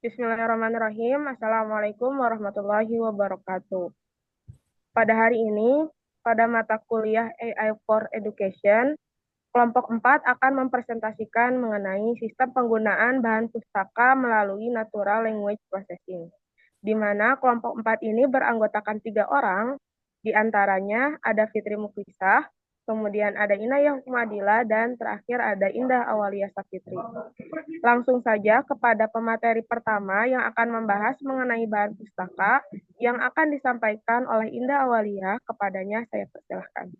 Bismillahirrahmanirrahim. Assalamualaikum warahmatullahi wabarakatuh. Pada hari ini, pada mata kuliah AI for Education, kelompok 4 akan mempresentasikan mengenai sistem penggunaan bahan pustaka melalui Natural Language Processing, di mana kelompok 4 ini beranggotakan 3 orang, di antaranya ada Fitri Muklisah, kemudian ada Inayah Hukumadila, dan terakhir ada Indah Awalia Sapitri. Langsung saja kepada pemateri pertama yang akan membahas mengenai bahan pustaka yang akan disampaikan oleh Indah Awalia. Kepadanya saya persilahkan.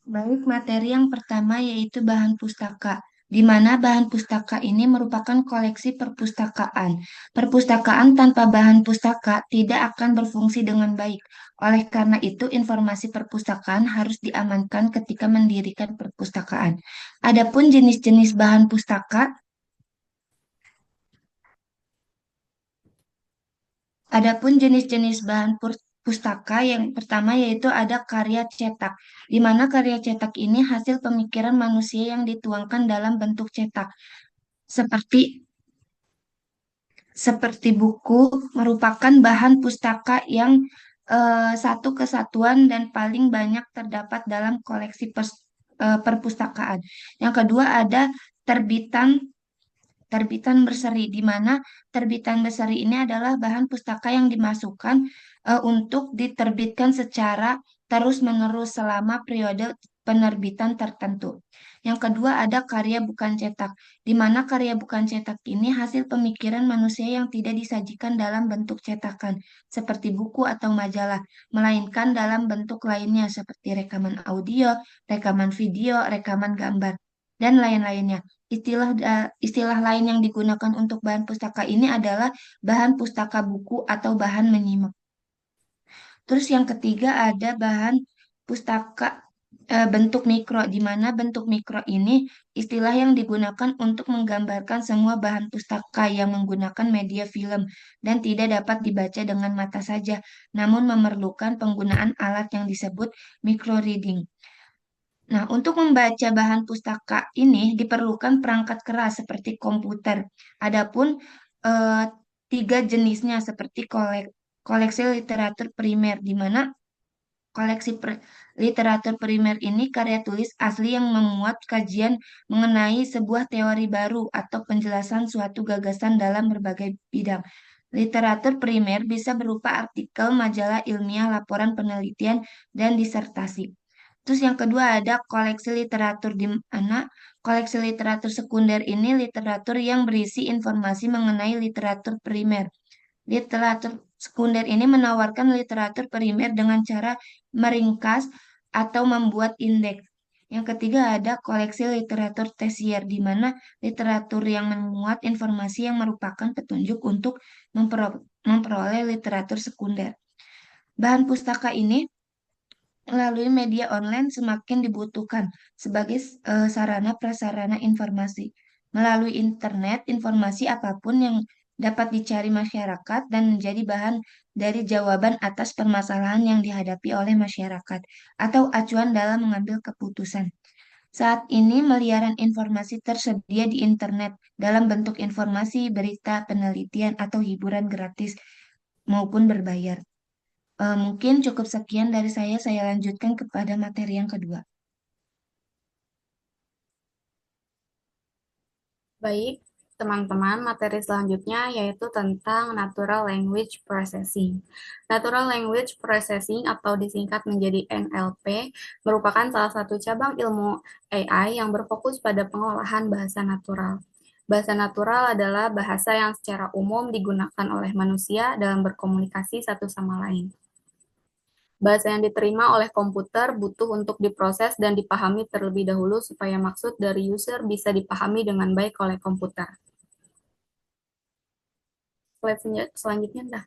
Baik, materi yang pertama yaitu bahan pustaka, di mana bahan pustaka ini merupakan koleksi perpustakaan. Perpustakaan tanpa bahan pustaka tidak akan berfungsi dengan baik. Oleh karena itu, informasi perpustakaan harus diamankan ketika mendirikan perpustakaan. Adapun jenis-jenis bahan pustaka, Adapun jenis-jenis bahan pustaka yang pertama yaitu ada karya cetak, di mana karya cetak ini hasil pemikiran manusia yang dituangkan dalam bentuk cetak, seperti seperti buku merupakan bahan pustaka yang satu kesatuan dan paling banyak terdapat dalam koleksi perpustakaan. Yang kedua ada terbitan terbitan berseri, di mana terbitan berseri ini adalah bahan pustaka yang dimasukkan untuk diterbitkan secara terus-menerus selama periode penerbitan tertentu. Yang kedua ada karya bukan cetak, di mana karya bukan cetak ini hasil pemikiran manusia yang tidak disajikan dalam bentuk cetakan, seperti buku atau majalah, melainkan dalam bentuk lainnya seperti rekaman audio, rekaman video, rekaman gambar, dan lain-lainnya. Istilah lain yang digunakan untuk bahan pustaka ini adalah bahan pustaka buku atau bahan menyimak. Terus yang ketiga ada bahan pustaka bentuk mikro, di mana bentuk mikro ini istilah yang digunakan untuk menggambarkan semua bahan pustaka yang menggunakan media film dan tidak dapat dibaca dengan mata saja, namun memerlukan penggunaan alat yang disebut micro reading. Nah, untuk membaca bahan pustaka ini diperlukan perangkat keras seperti komputer. Adapun eh, tiga jenisnya seperti koleksi literatur primer, di mana literatur primer ini karya tulis asli yang memuat kajian mengenai sebuah teori baru atau penjelasan suatu gagasan dalam berbagai bidang. Literatur primer bisa berupa artikel, majalah ilmiah, laporan penelitian, dan disertasi. Terus yang kedua ada koleksi literatur, di mana koleksi literatur sekunder ini literatur yang berisi informasi mengenai literatur primer. Literatur sekunder ini menawarkan literatur primer dengan cara meringkas atau membuat indeks. Yang ketiga ada koleksi literatur tersier, di mana literatur yang memuat informasi yang merupakan petunjuk untuk memperoleh literatur sekunder. Bahan pustaka ini melalui media online semakin dibutuhkan sebagai sarana prasarana informasi. Melalui internet, informasi apapun yang dapat dicari masyarakat dan menjadi bahan dari jawaban atas permasalahan yang dihadapi oleh masyarakat atau acuan dalam mengambil keputusan. Saat ini, miliaran informasi tersedia di internet dalam bentuk informasi, berita, penelitian, atau hiburan gratis maupun berbayar. Mungkin cukup sekian dari saya lanjutkan kepada materi yang kedua. Baik, teman-teman, materi selanjutnya yaitu tentang Natural Language Processing. Natural Language Processing atau disingkat menjadi NLP merupakan salah satu cabang ilmu AI yang berfokus pada pengolahan bahasa natural. Bahasa natural adalah bahasa yang secara umum digunakan oleh manusia dalam berkomunikasi satu sama lain. Bahasa yang diterima oleh komputer butuh untuk diproses dan dipahami terlebih dahulu supaya maksud dari user bisa dipahami dengan baik oleh komputer. Slide selanjutnya dah.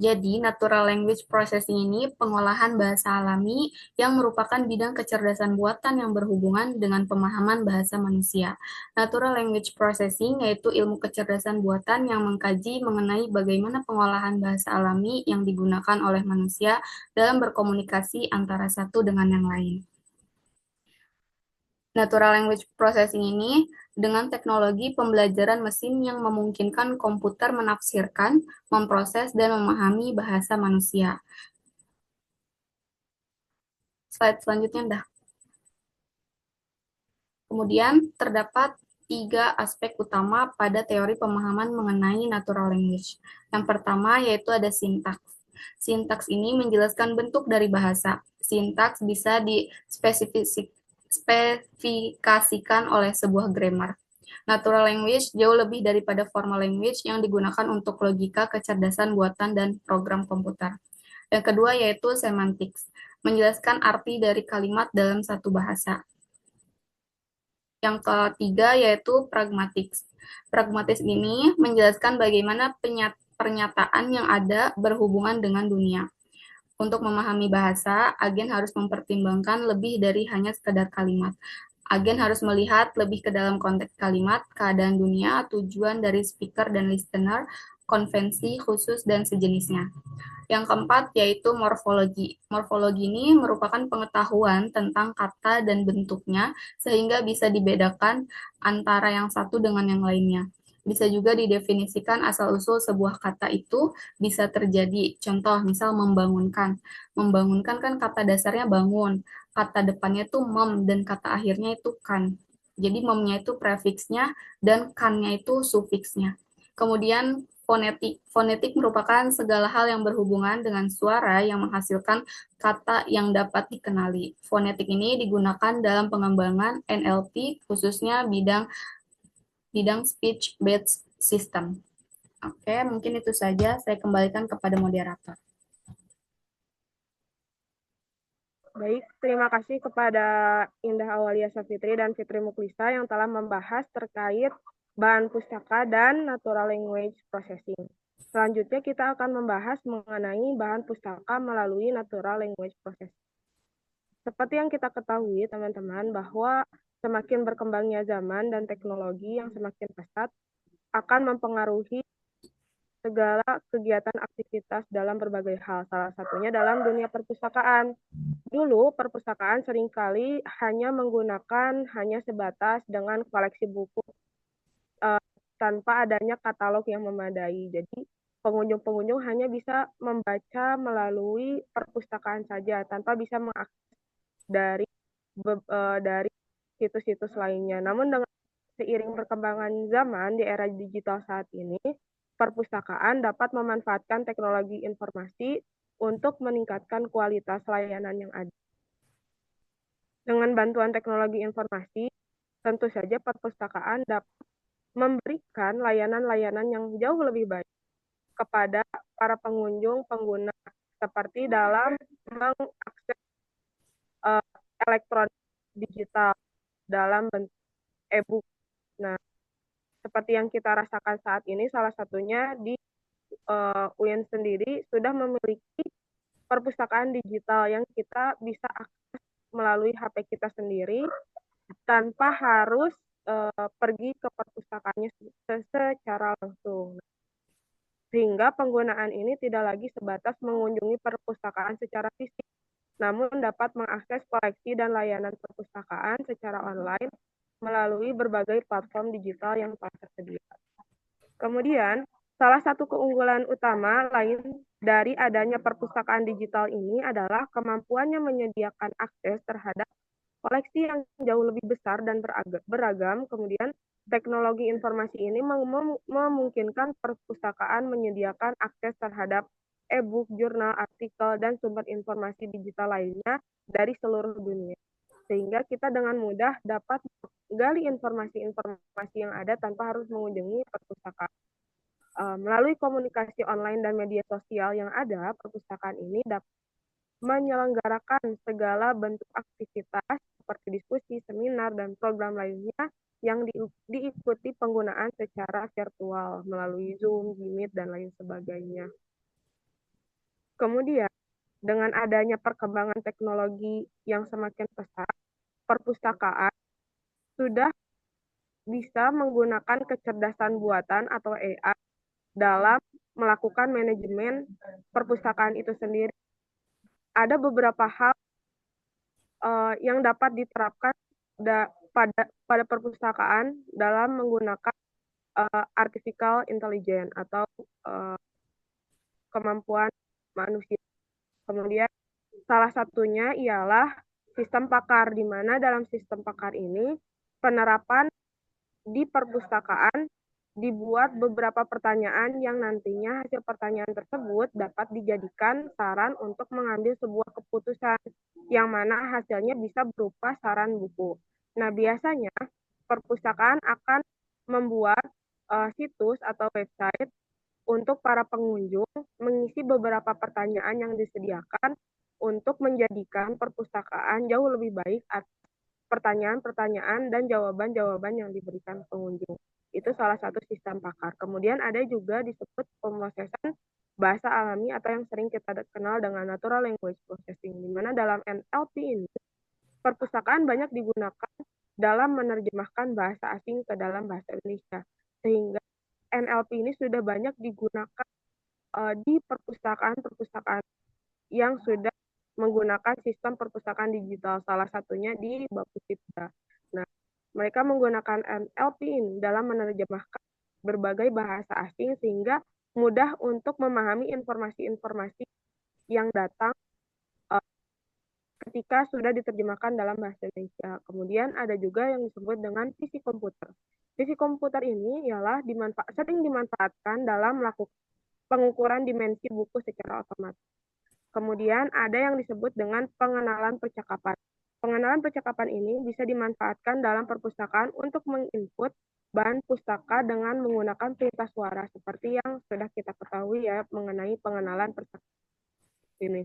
Jadi, natural language processing ini pengolahan bahasa alami yang merupakan bidang kecerdasan buatan yang berhubungan dengan pemahaman bahasa manusia. Natural language processing yaitu ilmu kecerdasan buatan yang mengkaji mengenai bagaimana pengolahan bahasa alami yang digunakan oleh manusia dalam berkomunikasi antara satu dengan yang lain. Natural language processing ini dengan teknologi pembelajaran mesin yang memungkinkan komputer menafsirkan, memproses, dan memahami bahasa manusia. Slide selanjutnya, dah. Kemudian, terdapat 3 aspek utama pada teori pemahaman mengenai natural language. Yang pertama yaitu ada sintaks. Sintaks ini menjelaskan bentuk dari bahasa. Sintaks bisa dispesifikasikan oleh sebuah grammar. Natural language jauh lebih daripada formal language yang digunakan untuk logika, kecerdasan buatan, dan program komputer. Yang kedua yaitu semantics, menjelaskan arti dari kalimat dalam satu bahasa. Yang ketiga yaitu pragmatics. Pragmatics ini menjelaskan bagaimana pernyataan yang ada berhubungan dengan dunia. Untuk memahami bahasa, agen harus mempertimbangkan lebih dari hanya sekadar kalimat. Agen harus melihat lebih ke dalam konteks kalimat, keadaan dunia, tujuan dari speaker dan listener, konvensi khusus, dan sejenisnya. Yang keempat yaitu morfologi. Morfologi ini merupakan pengetahuan tentang kata dan bentuknya sehingga bisa dibedakan antara yang satu dengan yang lainnya. Bisa juga didefinisikan asal-usul sebuah kata itu bisa terjadi. Contoh, misal membangunkan. Membangunkan kan kata dasarnya bangun, kata depannya itu mem, dan kata akhirnya itu kan. Jadi memnya itu prefiksnya dan kannya itu sufiksnya. Kemudian fonetik. Fonetik merupakan segala hal yang berhubungan dengan suara yang menghasilkan kata yang dapat dikenali. Fonetik ini digunakan dalam pengembangan NLP, khususnya bidang speech-based system. Oke, mungkin itu saja. Saya kembalikan kepada moderator. Baik, terima kasih kepada Indah Awalia Safitri dan Fitri Muklisa yang telah membahas terkait bahan pustaka dan natural language processing. Selanjutnya kita akan membahas mengenai bahan pustaka melalui natural language processing. Seperti yang kita ketahui, teman-teman, bahwa semakin berkembangnya zaman dan teknologi yang semakin pesat akan mempengaruhi segala kegiatan aktivitas dalam berbagai hal, salah satunya dalam dunia perpustakaan. Dulu, perpustakaan seringkali hanya sebatas dengan koleksi buku tanpa adanya katalog yang memadai. Jadi, pengunjung-pengunjung hanya bisa membaca melalui perpustakaan saja tanpa bisa mengakses dari dari situs-situs lainnya. Namun dengan seiring perkembangan zaman di era digital saat ini, perpustakaan dapat memanfaatkan teknologi informasi untuk meningkatkan kualitas layanan yang ada. Dengan bantuan teknologi informasi, tentu saja perpustakaan dapat memberikan layanan-layanan yang jauh lebih baik kepada para pengunjung pengguna, seperti dalam mengakses elektronik digital dalam bentuk e-book. Nah, seperti yang kita rasakan saat ini, salah satunya di UIN sendiri sudah memiliki perpustakaan digital yang kita bisa akses melalui HP kita sendiri tanpa harus pergi ke perpustakaannya secara langsung. Sehingga penggunaan ini tidak lagi sebatas mengunjungi perpustakaan secara fisik, namun dapat mengakses koleksi dan layanan perpustakaan secara online melalui berbagai platform digital yang telah tersedia. Kemudian, salah satu keunggulan utama lain dari adanya perpustakaan digital ini adalah kemampuannya menyediakan akses terhadap koleksi yang jauh lebih besar dan beragam. Kemudian, teknologi informasi ini memungkinkan perpustakaan menyediakan akses terhadap e-book, jurnal, artikel, dan sumber informasi digital lainnya dari seluruh dunia. Sehingga kita dengan mudah dapat menggali informasi-informasi yang ada tanpa harus mengunjungi perpustakaan. Melalui komunikasi online dan media sosial yang ada, perpustakaan ini dapat menyelenggarakan segala bentuk aktivitas seperti diskusi, seminar, dan program lainnya yang diikuti penggunaan secara virtual melalui Zoom, Meet, dan lain sebagainya. Kemudian, dengan adanya perkembangan teknologi yang semakin pesat, perpustakaan sudah bisa menggunakan kecerdasan buatan atau AI dalam melakukan manajemen perpustakaan itu sendiri. Ada beberapa hal yang dapat diterapkan pada perpustakaan dalam menggunakan artificial intelligence atau uh, kemampuan manusia. Kemudian salah satunya ialah sistem pakar, di mana dalam sistem pakar ini penerapan di perpustakaan dibuat beberapa pertanyaan yang nantinya hasil pertanyaan tersebut dapat dijadikan saran untuk mengambil sebuah keputusan yang mana hasilnya bisa berupa saran buku. Nah, biasanya perpustakaan akan membuat situs atau website untuk para pengunjung mengisi beberapa pertanyaan yang disediakan untuk menjadikan perpustakaan jauh lebih baik atas pertanyaan-pertanyaan dan jawaban-jawaban yang diberikan pengunjung. Itu salah satu sistem pakar. Kemudian ada juga disebut pemrosesan bahasa alami atau yang sering kita kenal dengan natural language processing, di mana dalam NLP ini perpustakaan banyak digunakan dalam menerjemahkan bahasa asing ke dalam bahasa Indonesia. Sehingga NLP ini sudah banyak digunakan di perpustakaan-perpustakaan yang sudah menggunakan sistem perpustakaan digital, salah satunya di Bapusita. Nah, mereka menggunakan NLP ini dalam menerjemahkan berbagai bahasa asing sehingga mudah untuk memahami informasi-informasi yang datang ketika sudah diterjemahkan dalam bahasa Indonesia. Kemudian ada juga yang disebut dengan visi komputer. Visi komputer ini ialah sering dimanfaatkan dalam melakukan pengukuran dimensi buku secara otomatis. Kemudian ada yang disebut dengan pengenalan percakapan. Pengenalan percakapan ini bisa dimanfaatkan dalam perpustakaan untuk menginput bahan pustaka dengan menggunakan perintah suara seperti yang sudah kita ketahui ya mengenai pengenalan percakapan ini.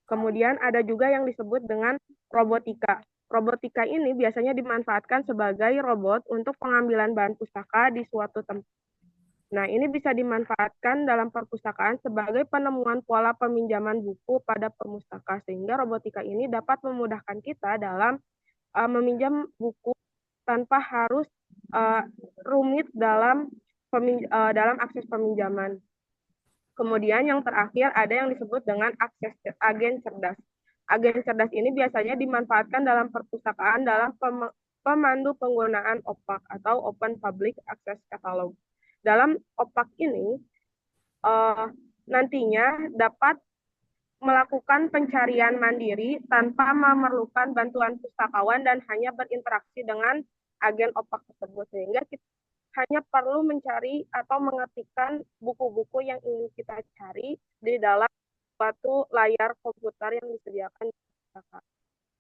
Kemudian ada juga yang disebut dengan robotika. Robotika ini biasanya dimanfaatkan sebagai robot untuk pengambilan bahan pustaka di suatu tempat. Nah, ini bisa dimanfaatkan dalam perpustakaan sebagai penemuan pola peminjaman buku pada pemustaka, sehingga robotika ini dapat memudahkan kita dalam meminjam buku tanpa harus rumit dalam akses peminjaman. Kemudian yang terakhir ada yang disebut dengan agen cerdas. Agen cerdas ini biasanya dimanfaatkan dalam perpustakaan dalam pemandu penggunaan OPAC atau Open Public Access Catalog. Dalam OPAC ini nantinya dapat melakukan pencarian mandiri tanpa memerlukan bantuan pustakawan dan hanya berinteraksi dengan agen OPAC tersebut, sehingga kita hanya perlu mencari atau mengetikkan buku-buku yang ingin kita cari di dalam suatu layar komputer yang disediakan di perpustakaan.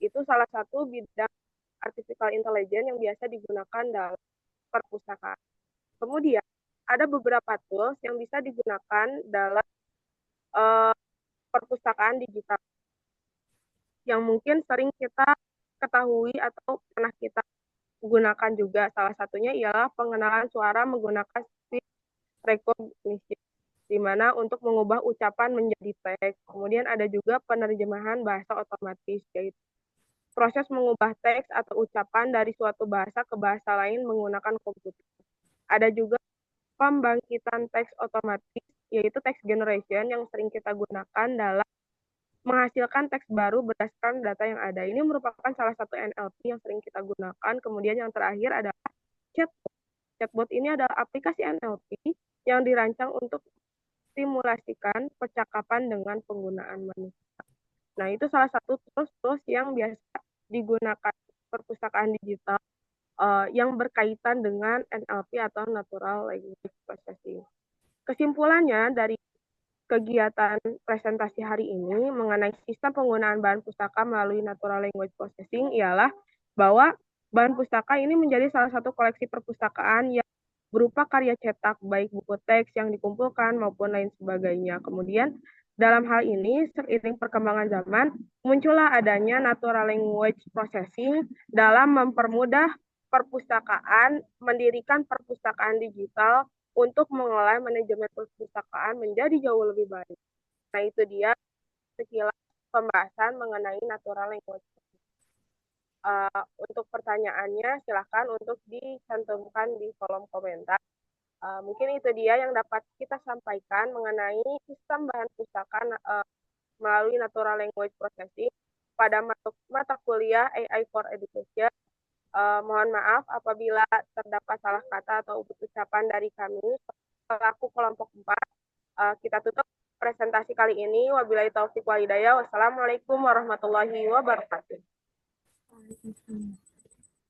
Itu salah satu bidang artificial intelligence yang biasa digunakan dalam perpustakaan. Kemudian ada beberapa tools yang bisa digunakan dalam perpustakaan digital yang mungkin sering kita ketahui atau pernah kita gunakan juga. Salah satunya ialah pengenalan suara menggunakan speech recognition, di mana untuk mengubah ucapan menjadi teks. Kemudian ada juga penerjemahan bahasa otomatis, yaitu proses mengubah teks atau ucapan dari suatu bahasa ke bahasa lain menggunakan komputer. Ada juga pembangkitan teks otomatis, yaitu text generation yang sering kita gunakan dalam menghasilkan teks baru berdasarkan data yang ada. Ini merupakan salah satu NLP yang sering kita gunakan. Kemudian yang terakhir adalah chatbot. Chatbot ini adalah aplikasi NLP yang dirancang untuk simulasikan percakapan dengan penggunaan manusia. Nah, itu salah satu tools yang biasa digunakan perpustakaan digital yang berkaitan dengan NLP atau Natural Language Processing. Kesimpulannya dari kegiatan presentasi hari ini mengenai sistem penggunaan bahan pustaka melalui Natural Language Processing ialah bahwa bahan pustaka ini menjadi salah satu koleksi perpustakaan yang berupa karya cetak, baik buku teks yang dikumpulkan maupun lain sebagainya. Kemudian dalam hal ini, seiring perkembangan zaman, muncullah adanya Natural Language Processing dalam mempermudah perpustakaan, mendirikan perpustakaan digital untuk mengolah manajemen perpustakaan menjadi jauh lebih baik. Nah, itu dia sekilas pembahasan mengenai natural language. Untuk pertanyaannya, silahkan untuk dicantumkan di kolom komentar. Mungkin itu dia yang dapat kita sampaikan mengenai sistem bahan pustaka melalui natural language processing pada mata kuliah AI for Education. Mohon maaf apabila terdapat salah kata atau ucapan dari kami selaku kelompok 4. Kita tutup presentasi kali ini. Wabillahi taufiq wal hidayah. Wassalamualaikum warahmatullahi wabarakatuh.